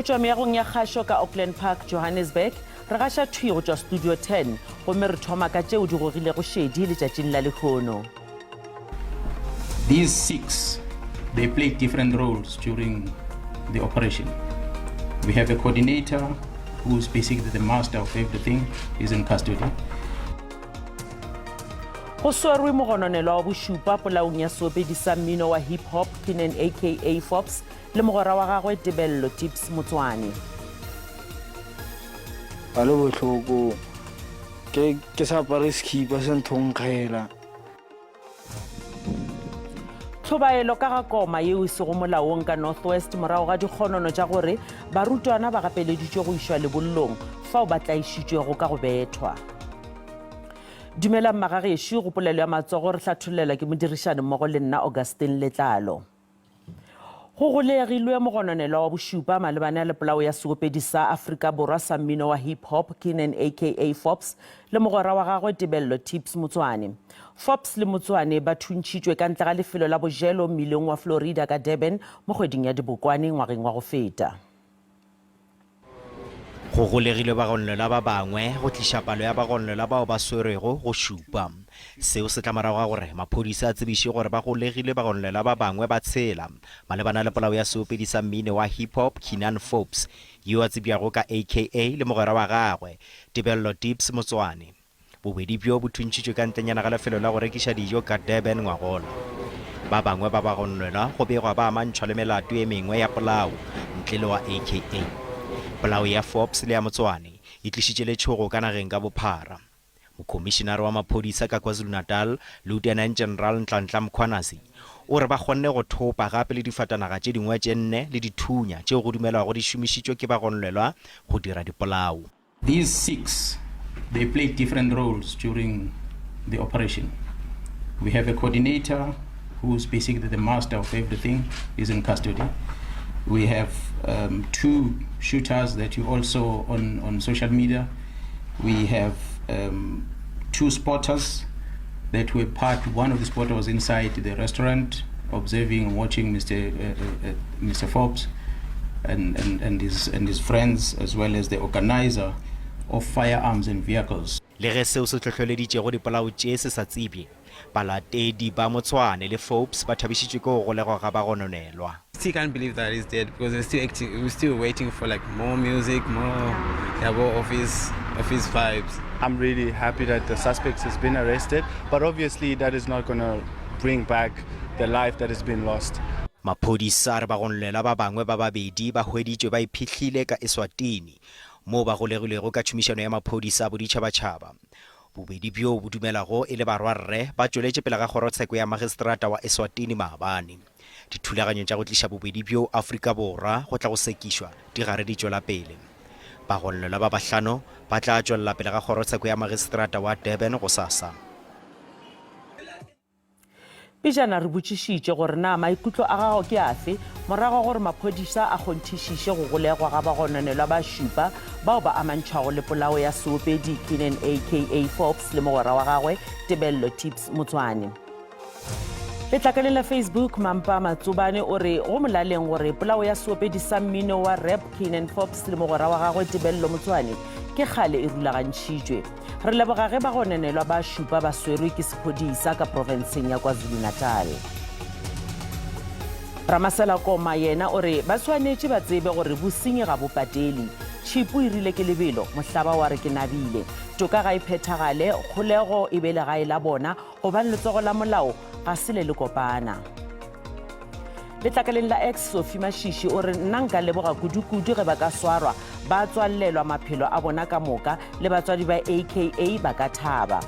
tšwa meagong ya kgašo ka Auckland Park, Johannesburg, re gaša thwi go tšwa Studio 10, gomme re thoma ka tšeo di gogilego šedi letšatšing la lekgono. These 6, they play different roles during the operation. We have a coordinator who's basically the master of everything, is in custody. Go swerwe mogononelo wa bošupa polaong ya Sepedi sa mmino wa hip hop Keenan aka Fops le mogwera wa gagwe Tebello Tips Motswane. Ba le botlhoko ke sa apare skipa se nthongkgela. Tlhobaelo ka ga koma yeo e sego molaong ka Northwest morago ga dikgonono tša gore barutwana ba gapeleditšwe go išwa lebollong fao ba tlaišitšwego ka go bethwa. Dumela mmagagešo go polelo ya matsogo re hlatholela ke modirišani mmogo le nna Augustine Letlalo. Go golegilwe mogononelo wa bošupa malebana le polao ya Sepedi sa Afrika Borwa sa mmino wa hip hop Keenan aka Fops le mogwera wa gagwe Tebello Tips Motswane. Fops le Motswane ba thuntšitšwe ka ntle ga lefelo la bojelo mmileng wa Florida ka Durban mo kgweding ya Dibokwane ngwageng wa go feta. Go golegilwe bagonlela ba bangwe go tliša palo ya bagonlela bao ba swerego go šupa. Seo se tla morago ga gore maphodisa a tsebiše gore ba golegile bagonlela ba bangwe ba tshela malebana le polao ya Sepedi sa mmino wa hip hop Keenan Fops yo a tsebiago ka aka le mogwera wa gagwe Tebello Tips Motswane. Bobedi bjo bo thuntšitšwe ka ntlenyana ga lefelo la go rekiša dijo ka Durban ngwagola. Ba bangwe ba bagonlela go begwa ba amantšhwa le melato e mengwe ya polao ntle le wa aka. Polao ya Fops le ya Motswane e tlišitše letšhogo ka nageng ka bophara. Mokomišenare wa maphodisa ka KwaZulu-Natal Lieutenant General Nhlanhla Mkhwanazi o re ba kgonne go thopa gape le difatanaga tše dingwe tše nne le dithunya tšeo go dumelwago di šomišitšwe ke bagonelwa go dira dipolao. These 6, they play different roles during the operation. We have a coordinator who's basically the master of everything, is in custody. We have 2 shooters that you also on social media. We have 2 spotters that were one of the spotters was inside the restaurant observing and watching Mr. Forbes and his friends, as well as the organizer of firearms and vehicles. Le ge seo se tlhotlholeditšego dipolao tše se sa tsebje balatedi ba Motswane le Forbes ba thabišitšwe ke go golegwa ga bagononelwa. Still can't believe that he's dead because we're still active. We're still waiting for like more music, more of his vibes. I'm really happy that the suspect has been arrested, but obviously that is not going to bring back the life that has been lost. Maphodisa re bagonlela ba bangwe ba babedi ba hweditšwe ba iphihlile ka Eswatini mo ba golegilego ka tšhomišano ya maphodisa a boditšhabatšhaba. Bobedi bjo bo dumelago e le barwarre ba tšweletše pele ga kgorotsheko ya magistrata wa Eswatini maabane. Dithulaganyo tša go tliša bobedi bjo Afrika Borwa go tla go sekišwa di gare di tšwela pele. Bagonelwa ba bahlano ba tla tšwelela pele ga kgorotsheko ya magistrata wa Durban go sasa. Pejana re botšišitše gore na maikutlo a gago ke afe morago gore maphodisa a kgonthišiše go golegwa ga bagononelwa ba šupa bao ba amantšhwago le polao ya Sepedi Keenan aka Fops le mogwera wa gagwe Tebello Tips Motswane. Letlakaleng la Facebook Mampa Matsobane o re go molaleng gore polao ya Sepedi sa mmino wa rap Keenan Fops le mogwera wa gagwe Tebello Motswane ke kgale e rulagantšhitšwe. Re leboga ge bagononelwa ba šupa ba swerwe ke sephodisa ka provinseng ya KwaZulu-Natal. Ramasela Koma yena o re ba swanetše ba tsebe gore bosenyi ga bo pateli. Tšhipo e rile ke lebelo mohlaba wa re ke nabile. Toka ga e phethagale kgolego e be legae la bona gobane letsogo la molao ga se le kopana. Letlakaleng la X Sophie Mashishi o re nna nka leboga kudu-kudu ge ba ka swarwa ba tswallelwa maphelo a bona ka moka le batswadi ba aka ba ka thaba.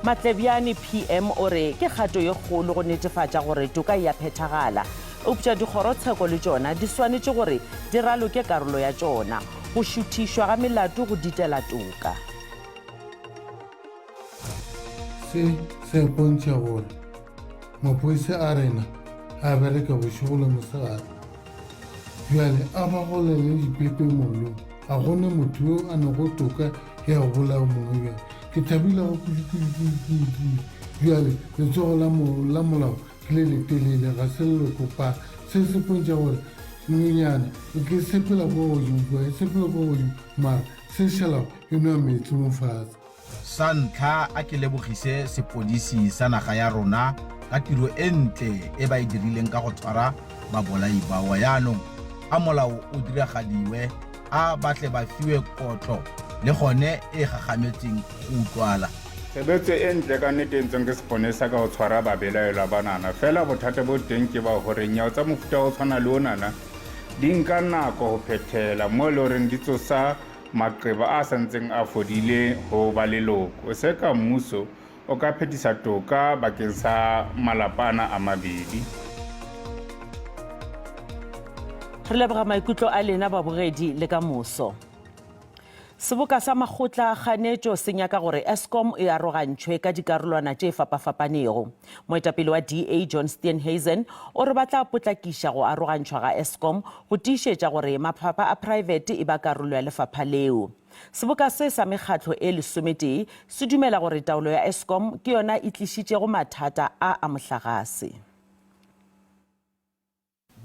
Matlebiane PM o re ke kgato ye kgolo go netefatša gore toka ya phethagala. Upša dikgorotsheko le tšona di swanetše gore di raloke karolo ya tšona go šuthišwa ga melato go ditela toka. Se pontšha gore maphodisa a rena a bereka bošego le mosegare bjale a ba golele dipepe mollong a gone motho yo a nego toka ya go bolao mongwe bjale ke thabile go bjale letsogo la molao ke le letelele ga se le kopa se se pontša gore nonyana o ke sepela ko godimo sepela ko godimo mara se šala yona metsi mo fatshe. Sa ntlha a ke lebogise sepodisi sa naga ya rona ka tiro e ntle e ba e dirileng ka go tshwara babolai bao. Yaanong a molao o diragadiwe a batle ba fiwe kotlo le gone e gagametseng go utlwala. Tshebetso e ntle ka nnete entseng ke seponesa ka go tshwara babelaelwa banana fela bothata bo teng ke ba gore nyao tsa mofuta o tshwana le onana di nka nako go phethela mo le goreng di tsosa maqeba a santseng a fodile go ba leloko. Se ka mmuso o ka phethisa toka bakeng sa malapana a mabedi. Re leboga maikutlo a lena babogedi le ka moso. Seboka sa makgotla ganetšo se nyaka gore Eskom e arogantšhwe ka dikarolwana tše fapafapanego. Moetapele wa DA John Steenhuisen o re ba tla potlakiša go arogantšhwa ga Eskom go tiišetša gore mafapha a private e ba karolo ya lefapha leo. Seboka se sa mekgatlo e lesometee se dumela gore taolo ya Eskom ke yona e tlišitšego mathata a mohlagase.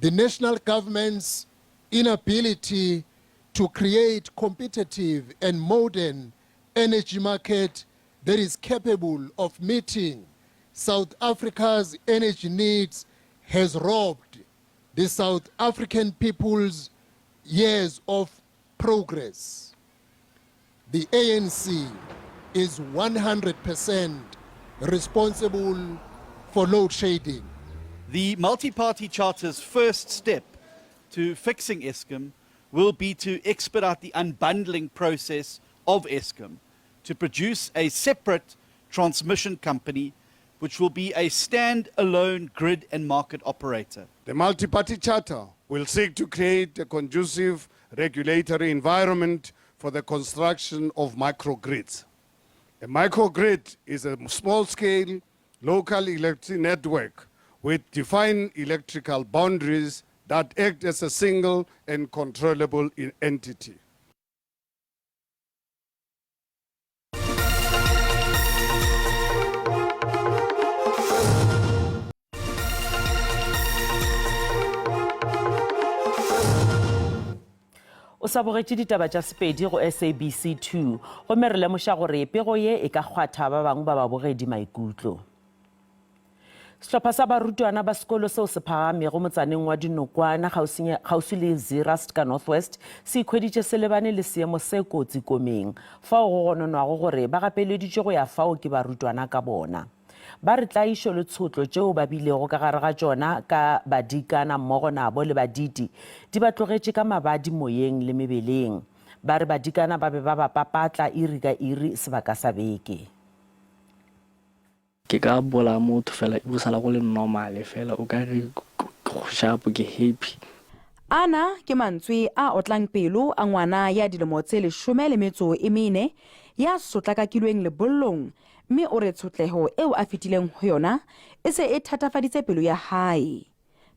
The national government's inability to create competitive and modern energy market that is capable of meeting South Africa's energy needs has robbed the South African people's years of progress. The ANC is 100% responsible for load shedding. The multi-party charter's first step to fixing Eskom will be to expedite the unbundling process of Eskom to produce a separate transmission company which will be a stand-alone grid and market operator. The multi-party charter will seek to create a conducive regulatory environment for the construction of microgrids. A microgrid is a small-scale local electric network with defined electrical boundaries that act as a single and controllable entity. O sa bogetše ditaba tša Sepedi go SABC 2 gomme re lemoša gore pego ye e ka kgwatha ba bangwe ba babogedi maikutlo. Sehlopha sa barutwana ba sekolo seo se phagamego motsaneng wa Dinokwana kgauswi le Zeerust ka Northwest se ikhweditše se lebane le seemo se kotsi komeng fao go gononwago gore ba gapeleditšwe go ya fao ke barutwana ka bona. Ba re tlaišo le tshotlo tšeo ba bilego ka gare ga tšona ka badikana mmogo nabo le baditi di ba tlogetše ka mabadi moyeng le mebeleng. Ba re badikana ba be ba ba papatla iri ka iri sebaka sa beke. Ke ka bola motho fela e busala go le normal fela o ka re go shapo ke happy. Ana ke mantswe a otlang pelo a ngwana ya dilemo tse 14 ya sotlakakilweng lebollong mme o re tshotleho eo a fetileng ho yona e se e thatafaditse pelo ya hae.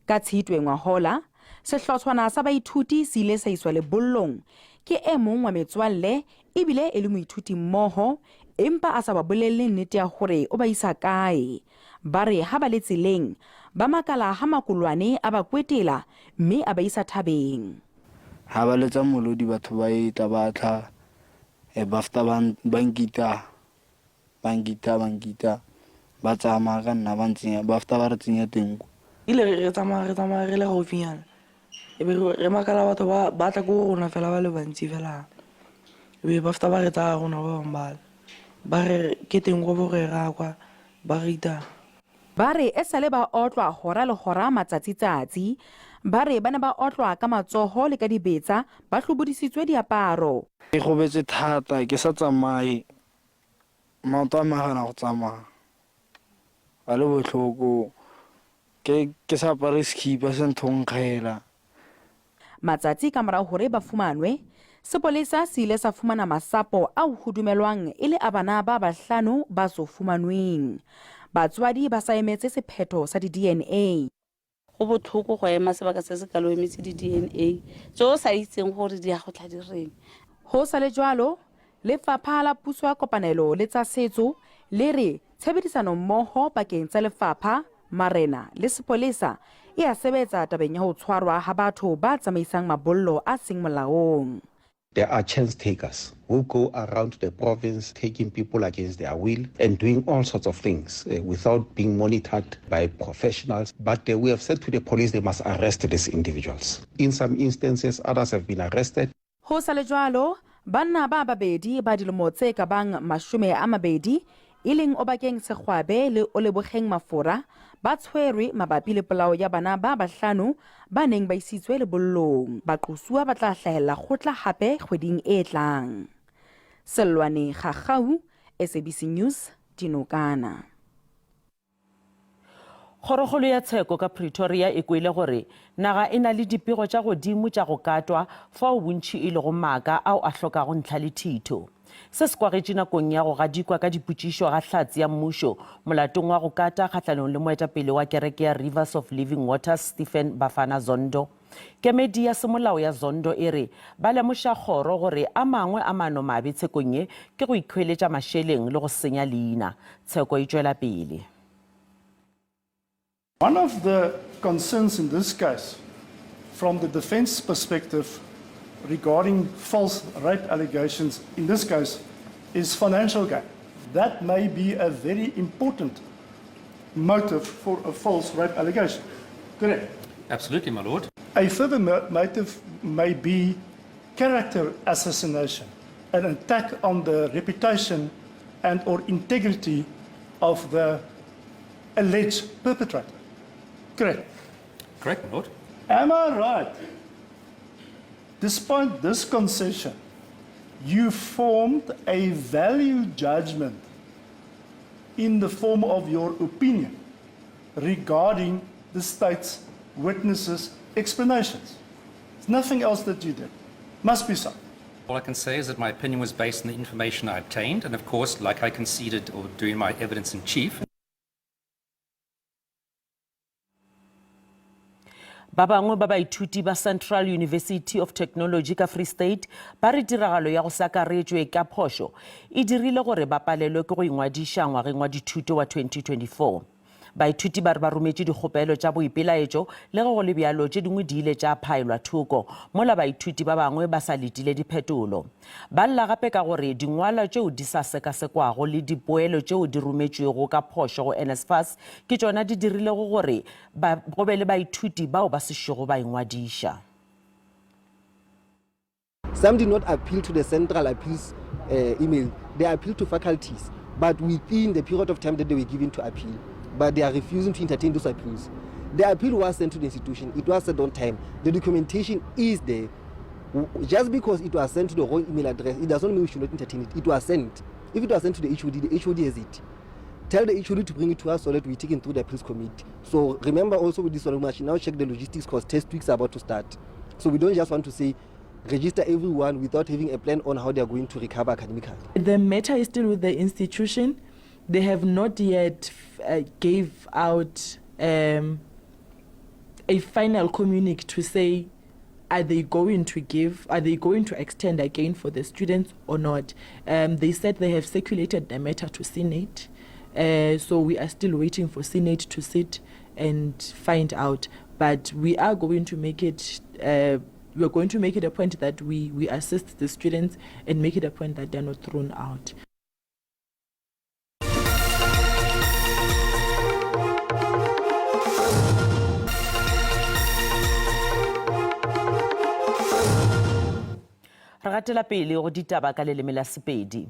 Ka Tshitwe ngwahola sehlotshwana sa baithuti se ile sa iswa lebollong ke e mong wa metswalle ebile e le moithuti mmoho empa a sa ba bolelle nnete ya gore o ba isa kae. Ba re ha ba le tseleng ba makala ha makolwane a ba kwetela mme a ba isa thabeng. Ha ba letsa molodi batho ba eta batla bafta bangita ba tsama ka nna ba ntsenya bafta ba re tsenya tengo ile re tsamaya re le gaufinyana e be re makala batho ba tla go rona fela ba le bantsi fela e be bafta ba re tsa rona ba bambala ba re ke tengo bo re ra kwa ba rita. Ba re e sale ba otlwa hora le hora matsatsitsatsi ba re bana ba otlwa ka matsoho le ka dibetsa ba hlobodisitswe diaparo. Ke gobetse thata ke sa tsamaye maoto a magana go tsamaya a le botlhoko ke sa apare skipa se nthongkgela. Matsatsi ka morago hore ba fumanwe sepolesa se ile sa fumana masapo a ho dumelwang e le a bana ba bahlano ba so fumanweng. Batswadi ba sa emetse sephetho sa di-DNA. Go botlhoko go ema sebaka se se kalo emetse di-DNA tseo sa itseng gore di a go tla direng. Ho sa le jwalo lefapha la puso ya kopanelo le tsa setso le re tshebedisano mmoho pakeng tsa lefapha marena le sepolesa e a sebetsa tabeng ya ho tshwarwa ha batho ba tsamaisang mabollo a seng molaong. There are chance takers who go around the province taking people against their will and doing all sorts of things without being monitored by professionals. But we have said to the police they must arrest these individuals. In some instances, others have been arrested. Ho sa le jwalo, banna ba babedi ba dilemo tse ka bang 20 e leng o bakeng Sekgwabe le o Lebogeng Mafura ba tshwerwe mabapi le polao ya bana ba bahlano ba neng ba isitswe lebollong. Baqosuwa ba tla hlahella kgotla hape kgweding e tlang. Selwane Gagau, SABC News, Dinokana. Kgorogolo ya tsheko ka Pretoria e kwele gore naga e na le dipego tša godimo tša go katwa fa o bontši e le go maaka ao a hlokago ntlha le thito. Se se kwagetše nakong ya go gadikwa ka dipotšišo ga hlatse ya mmušo molatong wa go kata kgatlhanong le moetapele wa kereke ya Rivers of Living Waters Stephen Bafana Zondo. Kemedi ya semolao ya Zondo e re ba lemoša kgoro gore a mangwe a maanomabe tshekong ye ke go ikhweletša mašeleng le go senya leina. Tsheko e tšwela pele. One of the concerns in this case, from the defense perspective, regarding false rape allegations, in this case, is financial gain. That may be a very important motive for a false rape allegation. Correct? Absolutely, my lord. A further motive may be character assassination, an attack on the reputation and or integrity of the alleged perpetrator. Correct? Correct, my lord. Am I right? Despite this concession, you formed a value judgment in the form of your opinion regarding the state's witnesses' explanations. There's nothing else that you did. Must be so. All I can say is that my opinion was based on the information I obtained, and of course, like I conceded or during my evidence in chief. Ba bangwe ba baithuti ba Central University of Technology ka Free State ba re tiragalo ya go sakaretswe ka phošo e dirile gore ba palelwe ke go ingwadiša ngwageng wa dithuto wa 2024. Baithuti ba re ba rometše dikgopelo tša boipelaetšo le go le bjalo tše dingwe di ile tša phaelwa thoko mola baithuti ba bangwe ba sa letile diphetolo. Ba lla gape ka gore dingwala tšeo di sa sekasekwago le dipoelo tšeo di rometšwego ka phošo go NSFAS ke tšona di dirile gore go be le baithuti bao ba sešogo ba ingwadiša. Some did not appeal to the central appeals email. They appealed to faculties, but within the period of time that they were given to appeal. But they are refusing to entertain those appeals. The appeal was sent to the institution. It was sent on time. The documentation is there. Just because it was sent to the wrong email address, it does not mean we should not entertain it. It was sent. If it was sent to the HOD has it. Tell the HOD to bring it to us so that we take it through the appeals committee. So remember also with this one, we must now check the logistics because test weeks are about to start. So we don't just want to say, register everyone without having a plan on how they are going to recover academically. The matter is still with the institution. They have not yet gave out a final communique to say are they going to extend again for the students or not. They said they have circulated the matter to Senate, so we are still waiting for Senate to sit and find out. But we are going to make it. We are going to make it a point that we assist the students and make it a point that they're not thrown out. Re gatela pele go ditaba ka leleme la Sepedi.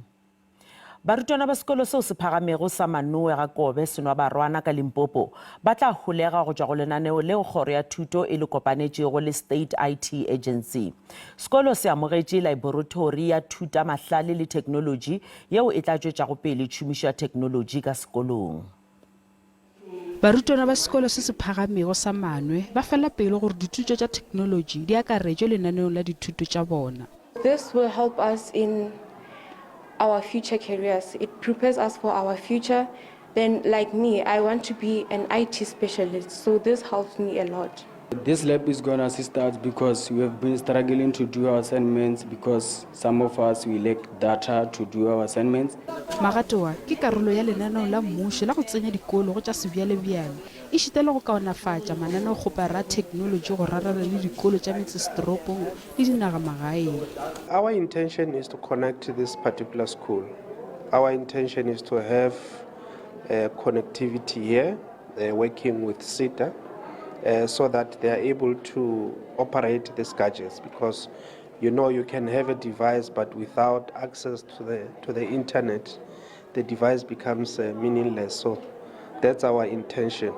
Barutwana ba sekolo seo se phagamego sa Manoe ga Kobe senwa barwana ka Limpopo ba tla holega go tšwa go lenaneo leo kgoro ya thuto e le kopanetšego le State IT Agency. Sekolo se amogetše laboratory ya thuta mahlale le technology yeo e tla tšwetša go pele tšhomišo ya technology ka sekolong. Barutwana ba sekolo se se phagamego sa Manoe ba fela pele gore dithuto tša technology di akaretšwe lenaneo la dithuto tša bona. This will help us in our future careers. It prepares us for our future. Then, like me, I want to be an IT specialist, so this helps me a lot. This lab is going to assist us because we have been struggling to do our assignments because some of us we lack data to do our assignments. Magatoa ke karolo ya lenaneo la mmušo la go tsenya dikolo go tša sebjalebjale e šitele go kaonafatša mananeo kgopara technology go rarana le dikolo tša metsesetoropong le dinagamagaeng. Our intention is to connect to this particular school. Our intention is to have connectivity here, working with SITA, so that they are able to operate these gadgets, because you know you can have a device but without access to the internet the device becomes meaningless. So that's our intention.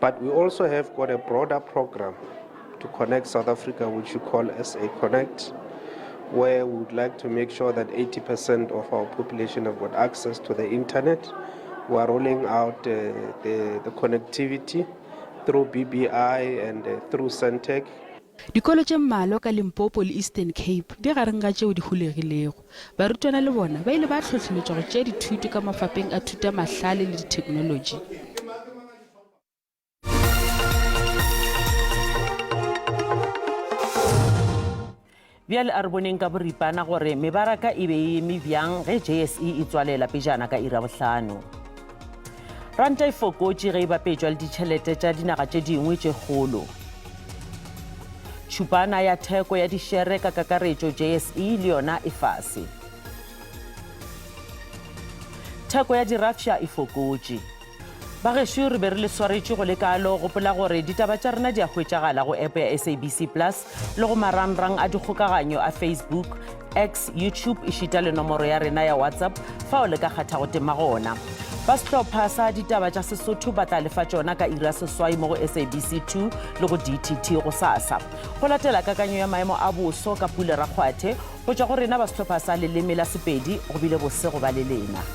But we also have got a broader program to connect South Africa, which we call SA Connect, where we would like to make sure that 80% of our population have got access to the internet. We are rolling out the connectivity through BBI and through Centec. Dikolo tše mmalwa ka Limpopo le Eastern Cape di gareng ga tšeo di hulegilego. Barutwana le bona ba ile ba tlhotlheletšwa go tšea dithuto ka mafapeng a thuto mahlale le dithekenoloji. bjale a re boneng ka boripana gore mebaraka e be e eme bjang ge JSE e tswalela pejana ka ira bohlano. Ranta e fokotše ge e bapetšwa le ditšhelete tša dinaga tše dingwe tše kgolo. Tšhupana ya theko ya dišere ka kakaretšo JSE le yona e fase. Theko ya dirafša e fokotše. Bagešo re be re le swaretše go le kalo gopola gore ditaba tša rena di a hwetšagala go app ya SABC Plus le go marangrang a dikgokaganyo a Facebook, X, YouTube e šita le nomoro ya rena ya WhatsApp fa o le ka kgatha go tema gona. Ba sehlopha sa ditaba tša Sesotho ba tla lefa tšona ka ira seswai mo go SABC 2 le go DTT go sasa. Go latela kakanyo ya maemo a boso ka Pule Rakgwathe go tšwa go rena ba sehlopha sa leleme la Sepedi go bile bose go ba le lena.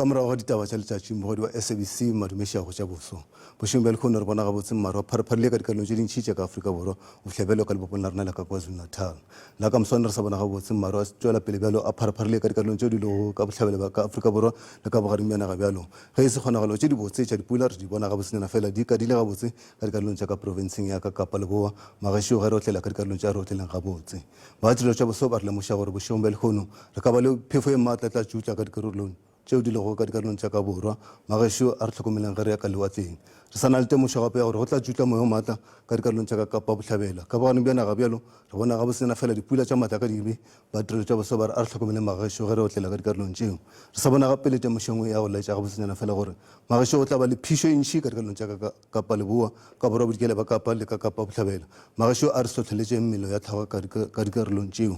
ka morago ga ditaba tša letšatši mogodi wa SABC madumeša go tša boso bošeng bja lekgono re bona gabotse mmaro wa pharepharile ka dikarolong tše dintšhi tša ka Afrika Borwa go hlabelwa ka lebopong la rena la ka KwaZulu-Natal la ka moswane re sa bona gabotse mmaro wa tšwela pele bjalo a pharepharile ka dikarolong tšeo di lego ka bohlabele ba ka Afrika Borwa le ka bogareng bjanaga bjalo ge e se kgonagalo tše di botse tša dipula re di bona gabotsenyana fela di kadile gabotse ka dikarolong tša ka provinceng ya ka Kapa Leboa magešo ge re otlela ka dikarolong tša re otleleng gabotse batirelo tša boso ba re lemoša gore bošeng bja lekgono re ka ba le phefo e maatla jutla ka dikarolong tšeo di lego ka dikarolong tša ka borwa magešo a re tlhokomelang ge re ya ka lewatleng re sa na le temošo gape ya gore go tla jutla moya o maatla ka dikarolong tša ka Kapa bohlabela ka boganeng bja naga bjalo re bona gabotsena fela dipula tša maatla ka dibe badirelo tša boso ba re a re tlhokomeleng magešo ge re otlela ka dikarolong tšeo re sa bona gape le temošo engwe ya go laetša gabotsenyana fela gore magešo go tla ba le phišo e ntšhi ka dikarolong tša ka Kapa Leboa ka borwa bodikela ba Kapa le ka Kapa bohlabela magešo a re sotlheletše mmelo ya tlhago ka dikarolong tšeo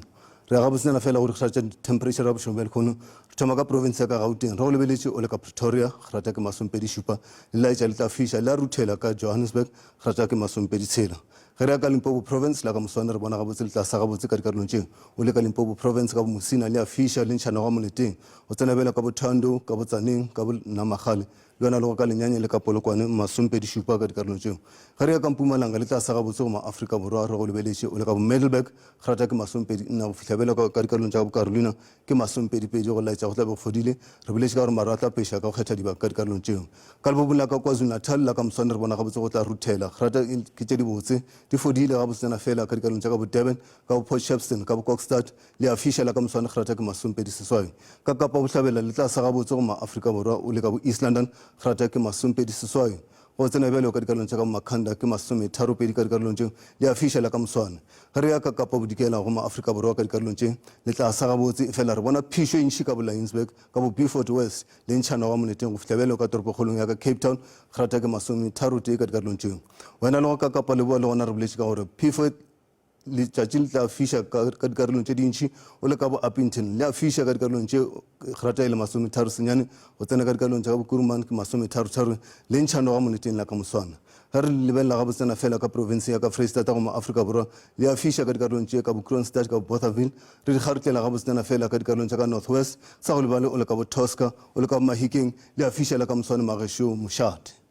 re ga botsena fela gore ga tša temperature ya bošong bja lekgono re thoma ka province ya ka Gauteng re go lebeletše o le ka Pretoria ga rata ke masompedi šupa le laetša le tla fiša le a ruthela ka Johannesburg ga rata ke masompedi tshela ge re ya ka Limpopo province la ka moswane re bona gabotse le tlasa gabotse ka dikarolong tšeo o le ka Limpopo province ka bomosina le a fiša le ntšhana gwa moleteng go tsena bela ka bothando ka botsaneng ka bonamagale le yona le go ka lenyanye le ka Polokwane masompedi šupa ka dikarolong tšeo ge re ya ka Mpumalanga le tlasa gabotse go ma-Afrika Borwa re go lebeletše o le ka bo Middelburg ga rata ke masompedi nna go fitlha bela ka dikarolong tša ka bo Carolina ke masompedipedi go laetša go tla be go fodile re boletše ka gore maro a tla peša ka go kgetha dibaka ka dikarolong tšeo ka lebobong la ka KwaZulu-Natal la ka moswane re bona gabotse go tla ruthela ga rata ke tše di botse di fodile gabotsena fela ka dikarolong tša ka bo Durban ka bo Port Shepstone ka bo Kokstad le a fiša la ka moswane ga rata ke masompedi seswai ka Kapa bohlabela le tlasa gabotse go ma-Afrika Borwa o le ka bo East London ga rata ke masompedi seswai go tsena bjalo ka dikarolong tša ka Makhanda ke masometharo-pedi ka dikarolong tšeo le a fiša la ka moswane ge re ya ka Kapa bodikela go ma-Afrika Borwa ka dikarolong tše le tlasa gabotse fela re bona phišo e ntšhi ka bo Lionsburg ka bo Beaufort West le ntšhana wa moneteng go fitlha bjalo ka toropokgolong ya ka Cape Town ge rata ke masometharo-tee ka dikarolong tšeo wena le go ka Kapa Leboa le gona re boletše ka gore phefo letšatši le tla fiša ka dikarolong tše dintšhi o le ka bo Upington le a fiša ka dikarolong tše ge rata e le masometharo senyane go tsena ka dikarolong tša ka bo Kuruman ke masometharo-tharo le ntšhano ga moneteng la ka moswana ga re lebelela ga botsena fela ka province ya ka Freistata go Africa Borwa le a fisha ka dikarolong tše ka bo Kroonstad ka Bothaville re di kgarutlela ga botsena fela ka dikarolong tša ka Northwest sa go lebale o le ka bo Tosca o le ka bo Mahikeng le a fisha le ka Moswane Magesho Mošate.